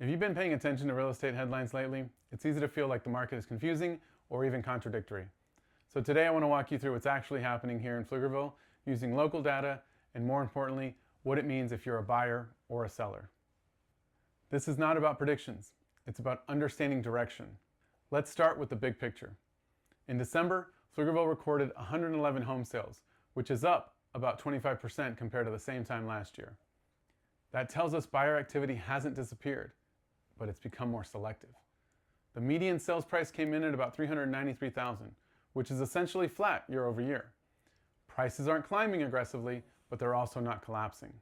If you've been paying attention to real estate headlines lately, it's easy to feel like the market is confusing or even contradictory. So today I want to walk you through what's actually happening here in Pflugerville using local data and, more importantly, what it means if you're a buyer or a seller. This is not about predictions. It's about understanding direction. Let's start with the big picture. In December, Pflugerville recorded 111 home sales, which is up about 25% compared to the same time last year. That tells us buyer activity hasn't disappeared, but it's become more selective. The median sales price came in at about $393,000, which is essentially flat year over year. Prices aren't climbing aggressively, but they're also not collapsing.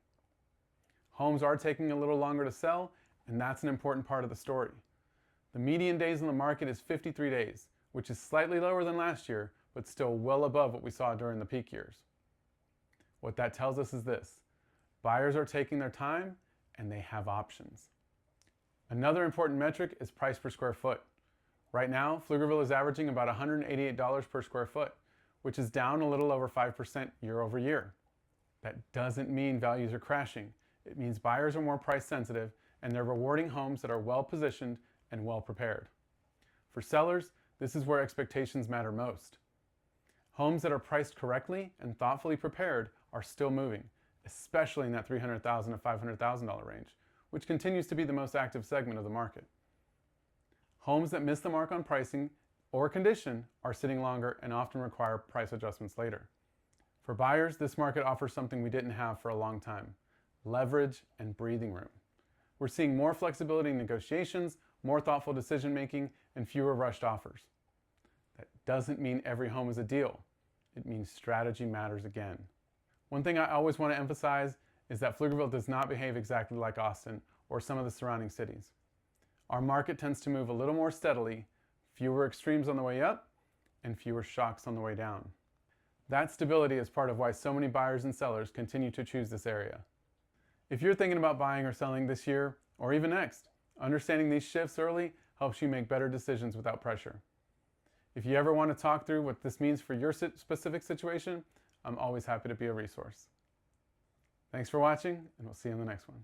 Homes are taking a little longer to sell, and that's an important part of the story. The median days on the market is 53 days, which is slightly lower than last year, but still well above what we saw during the peak years. What that tells us is this: buyers are taking their time, and they have options. Another important metric is price per square foot. Right now, Pflugerville is averaging about $188 per square foot, which is down a little over 5% year over year. That doesn't mean values are crashing. It means buyers are more price sensitive and they're rewarding homes that are well positioned and well prepared. For sellers, this is where expectations matter most. Homes that are priced correctly and thoughtfully prepared are still moving, especially in that $300,000 to $500,000 range, which continues to be the most active segment of the market. Homes that miss the mark on pricing or condition are sitting longer and often require price adjustments later. For buyers, this market offers something we didn't have for a long time: leverage and breathing room. We're seeing more flexibility in negotiations, more thoughtful decision making, and fewer rushed offers. That doesn't mean every home is a deal. It means strategy matters again. One thing I always want to emphasize is that Pflugerville does not behave exactly like Austin or some of the surrounding cities. Our market tends to move a little more steadily, fewer extremes on the way up, and fewer shocks on the way down. That stability is part of why so many buyers and sellers continue to choose this area. If you're thinking about buying or selling this year, or even next, understanding these shifts early helps you make better decisions without pressure. If you ever want to talk through what this means for your specific situation, I'm always happy to be a resource. Thanks for watching, and we'll see you in the next one.